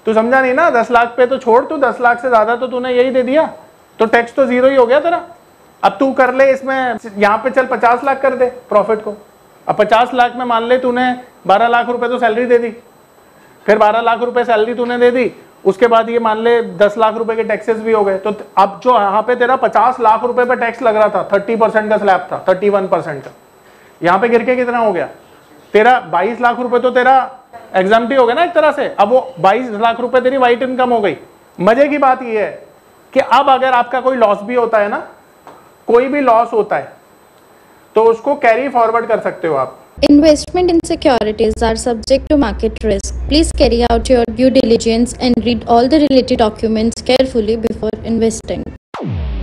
तू समझा नहीं ना, 10 लाख पे तो छोड़, तू 10 लाख से ज्यादा तो तूने यही दे दिया, तो टैक्स तो जीरो ही हो गया तेरा। अब तू कर ले इसमें, यहाँ पे चल 50 लाख कर दे प्रॉफिट को। अब 50 लाख में मान ले तूने 12 लाख रुपए तो सैलरी दे दी, फिर 12 लाख रुपए सैलरी तूने दे दी, उसके बाद ये मान ले 10 लाख रुपए के टैक्सेस भी हो गए, तो अब जो यहाँ पे तेरा 50 लाख रुपए पे टैक्स लग रहा था, 30% का स्लैब था, 31% का, यहाँ पे गिर के कितना हो गया तेरा 22 लाख रुपए तो तेरा एग्जाम्प्टी हो गया ना एक तरह से। अब वो 22 लाख रुपए तेरी वाइट इनकम हो गई। मजे की बात ये है कि अब अगर आपका कोई लॉस भी होता है ना, कोई भी लॉस होता है तो उसको कैरी फॉरवर्ड कर सकते हो आप। Investment in securities are subject to market risk. Please carry out your due diligence and read all the related documents carefully before investing.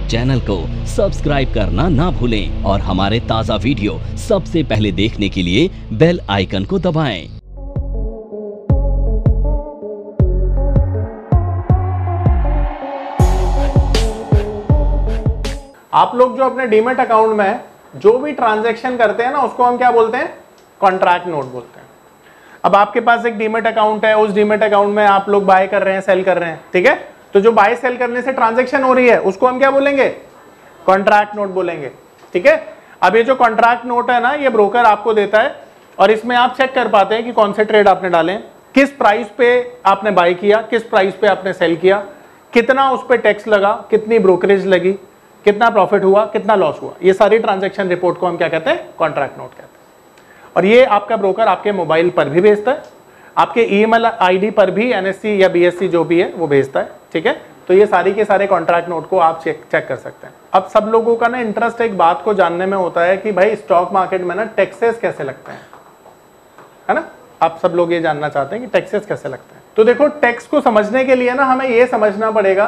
Channel को सब्सक्राइब करना ना भूलें और हमारे ताज़ा वीडियो सबसे पहले देखने के लिए बेल आइकन को दबाएं। आप लोग जो अपने डीमेट अकाउंट में जो भी ट्रांजैक्शन करते हैं ना, उसको हम क्या बोलते हैं? कॉन्ट्रैक्ट नोट बोलते हैं। अब आपके पास एक डीमेट अकाउंट है, उस डीमेट अकाउंट में आप लोग बाय कर रहे हैं, सेल कर रहे हैं, ठीक है? तो जो बाय सेल करने से ट्रांजैक्शन हो रही है उसको हम क्या बोलेंगे? कॉन्ट्रैक्ट नोट बोलेंगे, ठीक है? अब ये जो कॉन्ट्रैक्ट नोट है ना, ये ब्रोकर आपको देता है और इसमें आप चेक कर पाते हैं कि कौन से ट्रेड आपने डाले, किस प्राइस पे आपने बाय किया, किस प्राइस पे आपने सेल किया, कितना उस पर टैक्स लगा, कितनी ब्रोकरेज लगी, कितना प्रॉफिट हुआ, कितना लॉस हुआ। ये सारी ट्रांजैक्शन रिपोर्ट को हम क्या कहते हैं? कॉन्ट्रैक्ट नोट कहते हैं। और ये आपका ब्रोकर आपके मोबाइल पर भी भेजता है, आपके ईमेल आईडी पर भी एनएससी या बीएससी जो भी है वो भेजता है, ठीक है? तो ये सारी के सारे कॉन्ट्रैक्ट नोट को आप चेक कर सकते हैं। अब सब लोगों का ना इंटरेस्ट एक बात को जानने में होता है कि भाई स्टॉक मार्केट में ना टैक्सेस कैसे लगते हैं, है ना? आप सब लोग ये जानना चाहते हैं कि टैक्सेस कैसे लगते हैं। तो देखो, टैक्स को समझने के लिए ना हमें ये समझना पड़ेगा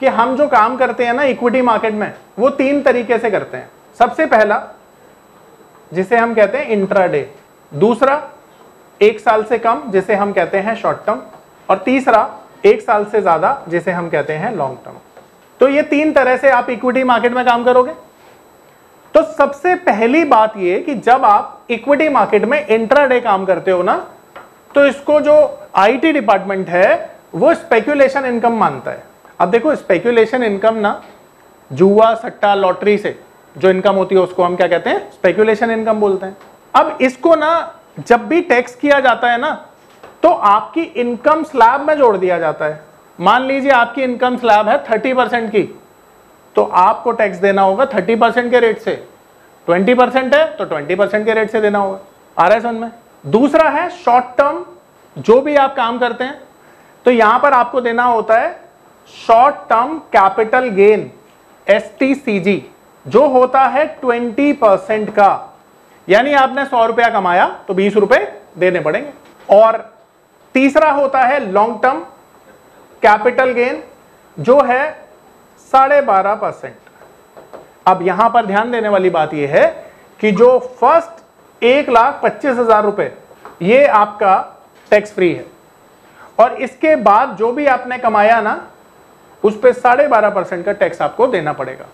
कि हम जो काम करते हैं ना इक्विटी मार्केट में, वो 3 तरीके से करते हैं। सबसे पहला जिसे हम कहते हैं इंट्राडे, दूसरा 1 साल से कम जिसे हम कहते हैं शॉर्ट टर्म, और तीसरा 1 साल से ज्यादा जिसे हम कहते हैं लॉन्ग टर्म। तो ये 3 तरह से आप इक्विटी मार्केट में काम करोगे। तो सबसे पहली बात ये कि जब आप इक्विटी मार्केट में इंट्राडे काम करते हो ना, तो इसको जो आईटी डिपार्टमेंट है वो स्पेक्यूलेशन इनकम मानता है। अब देखो, स्पेक्यूलेशन इनकम ना जुआ सट्टा लॉटरी से जो इनकम होती है उसको हम क्या कहते हैं? स्पेक्यूलेशन इनकम बोलते हैं। अब इसको ना जब भी टैक्स किया जाता है ना, तो आपकी इनकम स्लैब में जोड़ दिया जाता है। मान लीजिए आपकी इनकम स्लैब है 30% की, तो आपको टैक्स देना होगा 30% के रेट से। 20% है तो 20% के रेट से देना होगा। आ रहा है समझ में? दूसरा है शॉर्ट टर्म, जो भी आप काम करते हैं तो यहां पर आपको देना होता है short term capital gain, STCG, जो होता है 20% का। यानी आपने 100 रुपया कमाया तो 20 रुपए देने पड़ेंगे। और तीसरा होता है लॉन्ग टर्म कैपिटल गेन, जो है 12.5%। अब यहां पर ध्यान देने वाली बात यह है कि जो फर्स्ट 1,25,000 रुपए ये आपका टैक्स फ्री है, और इसके बाद जो भी आपने कमाया ना उस पर 12.5% का टैक्स आपको देना पड़ेगा।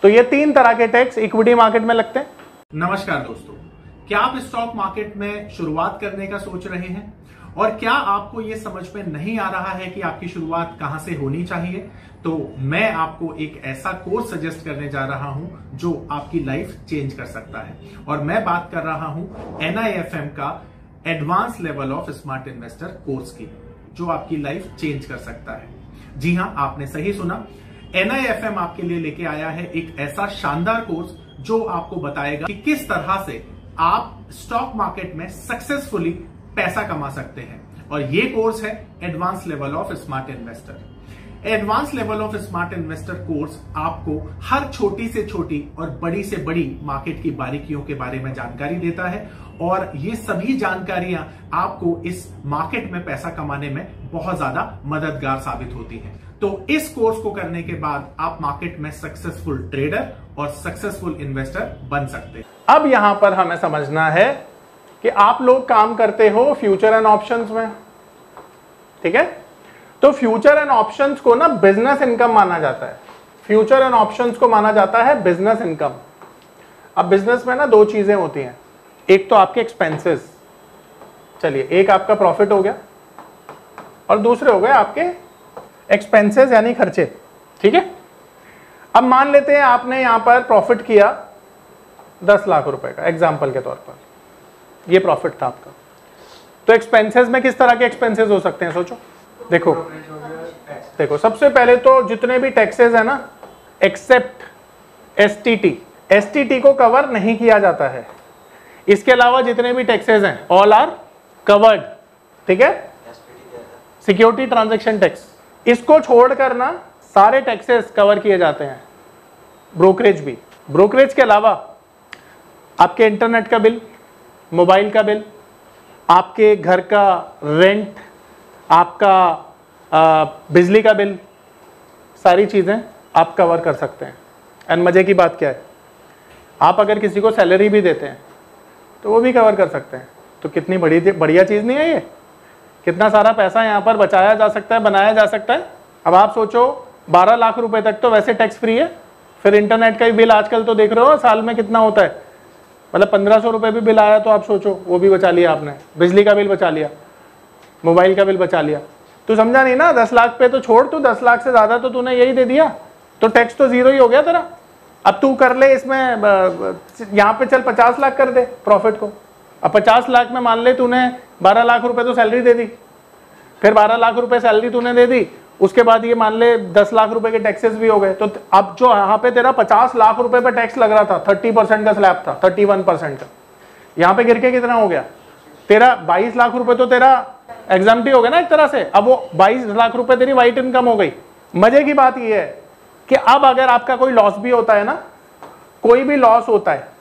तो ये 3 तरह के टैक्स इक्विटी मार्केट में लगते हैं। नमस्कार दोस्तों, क्या आप स्टॉक मार्केट में शुरुआत करने का सोच रहे हैं और क्या आपको यह समझ में नहीं आ रहा है कि आपकी शुरुआत कहां से होनी चाहिए? तो मैं आपको एक ऐसा कोर्स सजेस्ट करने जा रहा हूं जो आपकी लाइफ चेंज कर सकता है, और मैं बात कर रहा हूं NIFM का advance level of smart investor course की, जो आपकी लाइफ चेंज कर सकता है। जी हां, आपने सही सुना, NIFM आपके लिए लेके आया है एक ऐसा शानदार कोर्स जो आपको बताएगा कि किस तरह से आप स्टॉक मार्केट में सक्सेसफुली पैसा कमा सकते हैं। और ये कोर्स है advance level of smart investor. Advance level of smart investor course आपको हर छोटी से छोटी और बड़ी से बड़ी मार्केट की बारीकियों के बारे में जानकारी देता है, और ये सभी जानकारियां आपको इस मार्केट में पैसा कमाने में बहुत ज्यादा मददगार साबित होती हैं। तो इस कोर्स को करने के बाद आप मार्केट में सक्सेसफुल ट्रेडर और सक्सेसफुल इन्वेस्टर बन सकते हैं। अब यहां पर हमें समझना है कि आप लोग काम करते हो फ्यूचर एंड ऑप्शंस में, ठीक है? तो फ्यूचर एंड ऑप्शंस को ना बिजनेस इनकम माना जाता है। फ्यूचर एंड ऑप्शंस को माना जाता है बिजनेस इनकम। अब बिजनेस में ना 2 चीजें होती हैं, एक तो आपके एक्सपेंसेस, चलिए एक आपका प्रॉफिट हो गया, और दूसरे हो गए आपके एक्सपेंसेस यानी खर्चे। ठीक है, अब मान लेते हैं आपने यहां पर प्रॉफिट किया 10 लाख रुपए का, एग्जाम्पल के तौर पर ये प्रॉफिट था आपका। तो एक्सपेंसेस में किस तरह के एक्सपेंसेस हो सकते हैं, सोचो। देखो सबसे पहले तो जितने भी टैक्सेस है ना, एक्सेप्ट एसटीटी को कवर नहीं किया जाता है। इसके अलावा जितने भी टैक्सेस हैं ऑल आर कवर्ड। ठीक है, सिक्योरिटी ट्रांजैक्शन टैक्स, इसको छोड़कर ना सारे टैक्सेस कवर किए जाते हैं। ब्रोकरेज भी, ब्रोकरेज के अलावा आपके इंटरनेट का बिल, मोबाइल का बिल, आपके घर का रेंट, आपका बिजली का बिल, सारी चीज़ें आप कवर कर सकते हैं। एंड मज़े की बात क्या है, आप अगर किसी को सैलरी भी देते हैं तो वो भी कवर कर सकते हैं। तो कितनी बढ़िया चीज़ नहीं है ये, कितना सारा पैसा यहाँ पर बचाया जा सकता है, बनाया जा सकता है। अब आप सोचो 12 लाख रुपए तक तो वैसे टैक्स फ्री है, फिर इंटरनेट का ही बिल आजकल तो देख रहे हो साल में कितना होता है, मतलब 1500 रुपये भी बिल आया तो आप सोचो वो भी बचा लिया आपने, बिजली का बिल बचा लिया, मोबाइल का बिल बचा लिया। तू समझा नहीं ना, 10 लाख पे तो छोड़, तू 10 लाख से ज़्यादा तो तूने यही दे दिया, तो टैक्स तो जीरो ही हो गया तेरा। अब तू कर ले इसमें, यहाँ पे चल 50 लाख कर दे प्रॉफिट को। अब 50 लाख में मान ले तूने 12 लाख रुपए तो सैलरी दे दी, फिर 12 लाख रुपए सैलरी तूने दे दी, उसके बाद ये मान ले 10 लाख रुपए के टैक्सेस भी हो गए। तो अब जो यहाँ पे तेरा 50 लाख रुपए पे टैक्स लग रहा था, 30% का स्लैब था, 31% का, यहाँ पे गिर के कितना हो गया तेरा 22 लाख रुपए तो तेरा एग्जाम्प्टी हो गया ना एक तरह से। अब वो 22 लाख रुपए तेरी वाइट इनकम हो गई। मजे की बात ये है कि अब अगर आपका कोई लॉस भी होता है ना, कोई भी लॉस होता है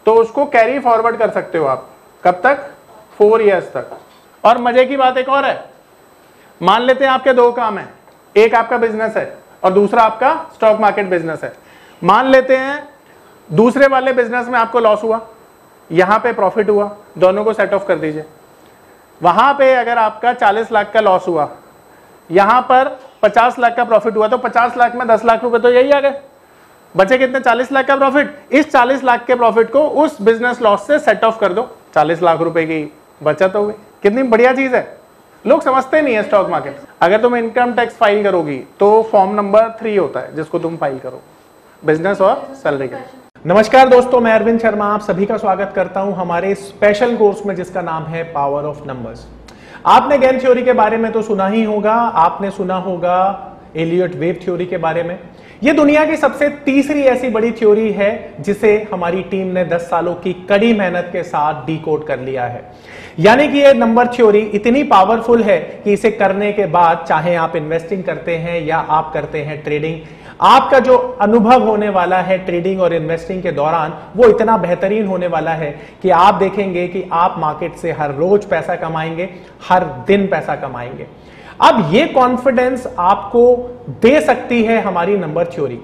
तो उसको कैरी फॉरवर्ड कर सकते हो आप। कब तक? 4 इयर्स तक। और मजे की बात एक और है, मान लेते हैं आपके 2 काम है, एक आपका बिजनेस है और दूसरा आपका स्टॉक मार्केट बिजनेस है। मान लेते हैं दूसरे वाले बिजनेस में आपको लॉस हुआ, यहां पे प्रॉफिट हुआ, दोनों को सेट ऑफ कर दीजिए। वहां पे अगर आपका 40 लाख का लॉस हुआ, यहां पर 50 लाख का प्रॉफिट हुआ, तो 50 लाख में 10 लाख रुपए तो यही आ गए, बचे कितने? 40 लाख का प्रॉफिट। इस 40 लाख के प्रॉफिट को उस बिजनेस लॉस से सेट ऑफ कर दो, 40 लाख रुपए की बचत हो गई। कितनी बढ़िया चीज है, लोग समझते नहीं है स्टॉक मार्केट। अगर तुम इनकम टैक्स फाइल करोगी तो फॉर्म नंबर 3 होता है जिसको तुम फाइल करो, बिजनेस और सैलरी का। नमस्कार दोस्तों, मैं अरविंद शर्मा आप सभी का स्वागत करता हूं हमारे स्पेशल कोर्स में जिसका नाम है पावर ऑफ नंबर्स। आपने गेम थ्योरी के बारे में तो सुना ही होगा, आपने सुना होगा एलियट वेव थ्योरी के बारे में। यह दुनिया की सबसे तीसरी ऐसी बड़ी थ्योरी है जिसे हमारी टीम ने 10 सालों की कड़ी मेहनत के साथ डिकोड कर लिया है। यानी कि यह नंबर थ्योरी इतनी पावरफुल है कि इसे करने के बाद चाहे आप इन्वेस्टिंग करते हैं या आप करते हैं ट्रेडिंग, आपका जो अनुभव होने वाला है ट्रेडिंग और इन्वेस्टिंग के दौरान वो इतना बेहतरीन होने वाला है कि आप देखेंगे कि आप मार्केट से हर रोज पैसा कमाएंगे, हर दिन पैसा कमाएंगे। अब ये कॉन्फिडेंस आपको दे सकती है हमारी नंबर थ्योरी,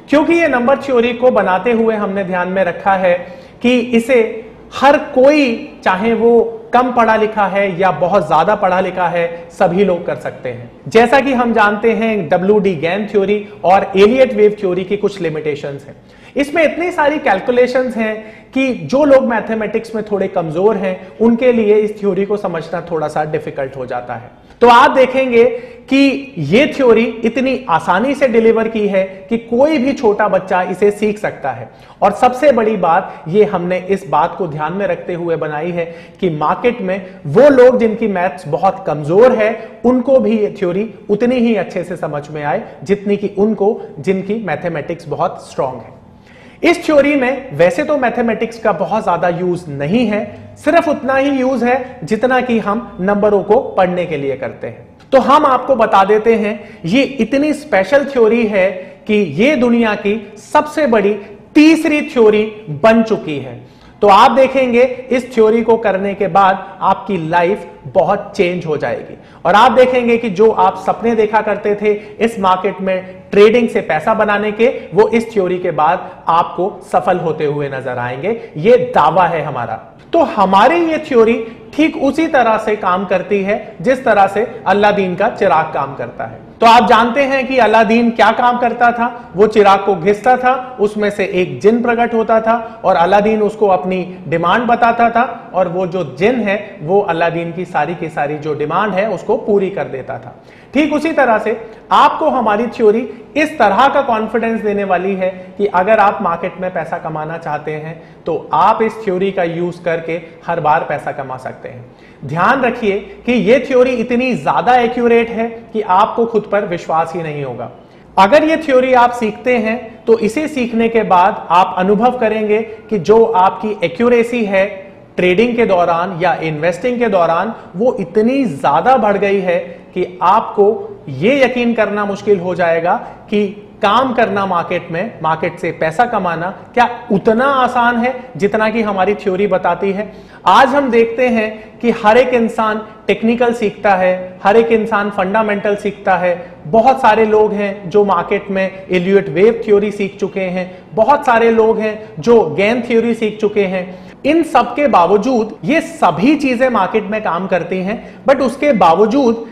क्योंकि ये नंबर थ्योरी को बनाते हुए हमने ध्यान में रखा है कि इसे हर कोई, चाहे वो कम पढ़ा लिखा है या बहुत ज्यादा पढ़ा लिखा है, सभी लोग कर सकते हैं। जैसा कि हम जानते हैं WD गेम थ्योरी और एलियट वेव थ्योरी की कुछ लिमिटेशंस हैं। इसमें इतनी सारी कैलकुलेशंस हैं कि जो लोग मैथमेटिक्स में थोड़े कमजोर हैं उनके लिए इस थ्योरी को समझना थोड़ा सा डिफिकल्ट हो जाता है। तो आप देखेंगे कि ये थ्योरी इतनी आसानी से डिलीवर की है कि कोई भी छोटा बच्चा इसे सीख सकता है। और सबसे बड़ी बात ये हमने इस बात को ध्यान में रखते हुए बनाई है कि मार्केट में वो लोग जिनकी मैथ्स बहुत कमजोर है उनको भी ये थ्योरी उतनी ही अच्छे से समझ में आए जितनी कि उनको जिनकी मैथमेटिक्स बहुत स्ट्रांग है। इस थ्योरी में वैसे तो मैथमेटिक्स का बहुत ज्यादा यूज नहीं है, सिर्फ उतना ही यूज है जितना कि हम नंबरों को पढ़ने के लिए करते हैं। तो हम आपको बता देते हैं ये इतनी स्पेशल थ्योरी है कि ये दुनिया की सबसे बड़ी तीसरी थ्योरी बन चुकी है। तो आप देखेंगे इस थ्योरी को करने के बाद आपकी लाइफ बहुत चेंज हो जाएगी और आप देखेंगे कि जो आप सपने देखा करते थे इस मार्केट में ट्रेडिंग से पैसा बनाने के, वो इस थ्योरी के बाद आपको सफल होते हुए नजर आएंगे। ये दावा है हमारा। तो हमारी ये थ्योरी ठीक उसी तरह से काम करती है जिस तरह से अलादीन का चिराग काम करता है। तो आप जानते हैं कि अलादीन क्या काम करता था, वो चिराग को घिसता था, उसमें से एक जिन प्रकट होता था और अलादीन उसको अपनी डिमांड बताता था और वो जो जिन है वो अलादीन की सारी की सारी जो डिमांड है उसको पूरी कर देता था। ठीक उसी तरह से आपको हमारी थ्योरी इस तरह का कॉन्फिडेंस देने वाली है कि अगर आप मार्केट में पैसा कमाना चाहते हैं तो आप इस थ्योरी का यूज करके हर बार पैसा कमा सकते हैं। ध्यान रखिए कि यह थ्योरी इतनी ज्यादा एक्यूरेट है कि आपको खुद पर विश्वास ही नहीं होगा। अगर ये थ्योरी आप सीखते हैं तो इसे सीखने के बाद आप अनुभव करेंगे कि जो आपकी एक्यूरेसी है ट्रेडिंग के दौरान या इन्वेस्टिंग के दौरान वो इतनी ज्यादा बढ़ गई है कि आपको ये यकीन करना मुश्किल हो जाएगा कि काम करना मार्केट में, मार्केट से पैसा कमाना क्या उतना आसान है जितना कि हमारी थ्योरी बताती है। आज हम देखते हैं कि हर एक इंसान टेक्निकल सीखता है, हर एक इंसान फंडामेंटल सीखता है। बहुत सारे लोग हैं जो मार्केट में एलियट वेव थ्योरी सीख चुके हैं, बहुत सारे लोग हैं जो गेन थ्योरी सीख चुके हैं। इन सब के बावजूद ये सभी चीजें मार्केट में काम करती हैं, बट उसके बावजूद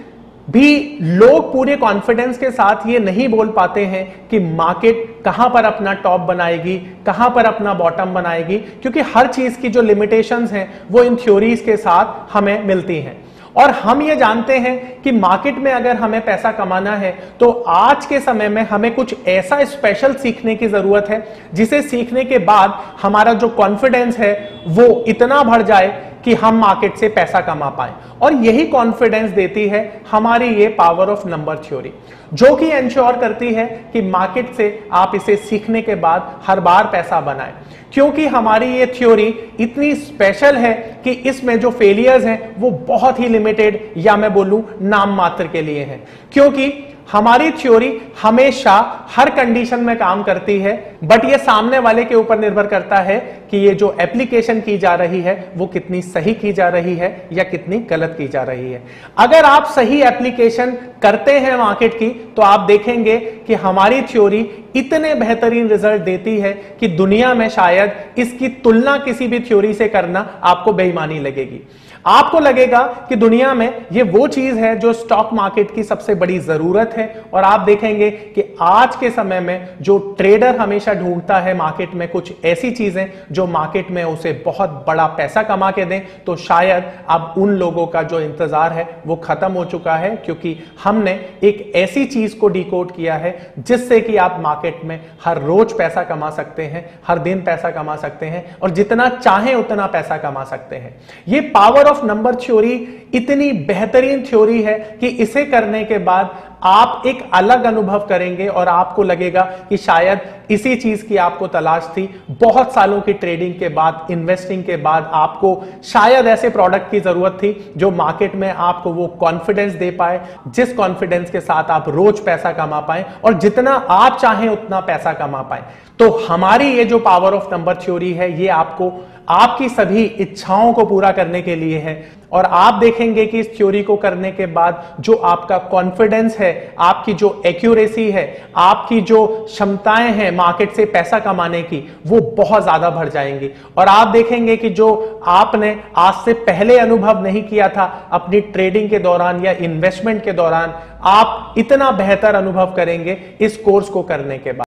भी लोग पूरे कॉन्फिडेंस के साथ ये नहीं बोल पाते हैं कि मार्केट कहां पर अपना टॉप बनाएगी, कहां पर अपना बॉटम बनाएगी, क्योंकि हर चीज की जो लिमिटेशंस हैं वो इन थ्योरीज के साथ हमें मिलती हैं। और हम ये जानते हैं कि मार्केट में अगर हमें पैसा कमाना है तो आज के समय में हमें कुछ ऐसा स्पेशल सीखने की जरूरत है जिसे सीखने के बाद हमारा जो कॉन्फिडेंस है वो इतना बढ़ जाए कि हम मार्केट से पैसा कमा पाए। और यही कॉन्फिडेंस देती है हमारी ये पावर ऑफ नंबर थ्योरी, जो कि इंश्योर करती है कि मार्केट से आप इसे सीखने के बाद हर बार पैसा बनाएं। क्योंकि हमारी ये थ्योरी इतनी स्पेशल है कि इसमें जो फेलियर्स हैं वो बहुत ही लिमिटेड या मैं बोलूं नाम मात्र के लिए हैं। क्योंकि हमारी थ्योरी हमेशा हर कंडीशन में काम करती है, बट ये सामने वाले के ऊपर निर्भर करता है कि ये जो एप्लीकेशन की जा रही है वो कितनी सही की जा रही है या कितनी गलत की जा रही है। अगर आप सही एप्लीकेशन करते हैं मार्केट की तो आप देखेंगे कि हमारी थ्योरी इतने बेहतरीन रिजल्ट देती है कि दुनिया में शायद इसकी तुलना किसी भी थ्योरी से करना आपको बेईमानी लगेगी। आपको लगेगा कि दुनिया में ये वो चीज है जो स्टॉक मार्केट की सबसे बड़ी जरूरत है। और आप देखेंगे कि आज के समय में जो ट्रेडर हमेशा ढूंढता है मार्केट में कुछ ऐसी चीजें जो मार्केट में उसे बहुत बड़ा पैसा कमा के दें, तो शायद अब उन लोगों का जो इंतजार है वो खत्म हो चुका है, क्योंकि हमने एक ऐसी चीज को डिकोड किया है जिससे कि आप मार्केट में हर रोज पैसा कमा सकते हैं, हर दिन पैसा कमा सकते हैं और जितना चाहें उतना पैसा कमा सकते हैं। ये पावर ऑफ नंबर थ्योरी इतनी बेहतरीन थ्योरी है कि इसे करने के बाद आप एक अलग अनुभव करेंगे और आपको लगेगा कि शायद इसी चीज की आपको तलाश थी। बहुत सालों की ट्रेडिंग के बाद, इन्वेस्टिंग के बाद आपको शायद ऐसे प्रोडक्ट की जरूरत थी जो मार्केट में आपको वो कॉन्फिडेंस दे पाए, जिस कॉन्फिडेंस के साथ आप रोज पैसा कमा पाए और जितना आप चाहें उतना पैसा कमा पाए। तो हमारी ये जो पावर ऑफ नंबर थ्योरी है ये आपको आपकी सभी इच्छाओं को पूरा करने के लिए है। और आप देखेंगे कि इस थ्योरी को करने के बाद जो आपका कॉन्फिडेंस है, आपकी जो एक्यूरेसी है, आपकी जो क्षमताएं हैं मार्केट से पैसा कमाने की, वो बहुत ज्यादा बढ़ जाएंगी। और आप देखेंगे कि जो आपने आज से पहले अनुभव नहीं किया था अपनी ट्रेडिंग के दौरान या इन्वेस्टमेंट के दौरान, आप इतना बेहतर अनुभव करेंगे इस कोर्स को करने के बाद।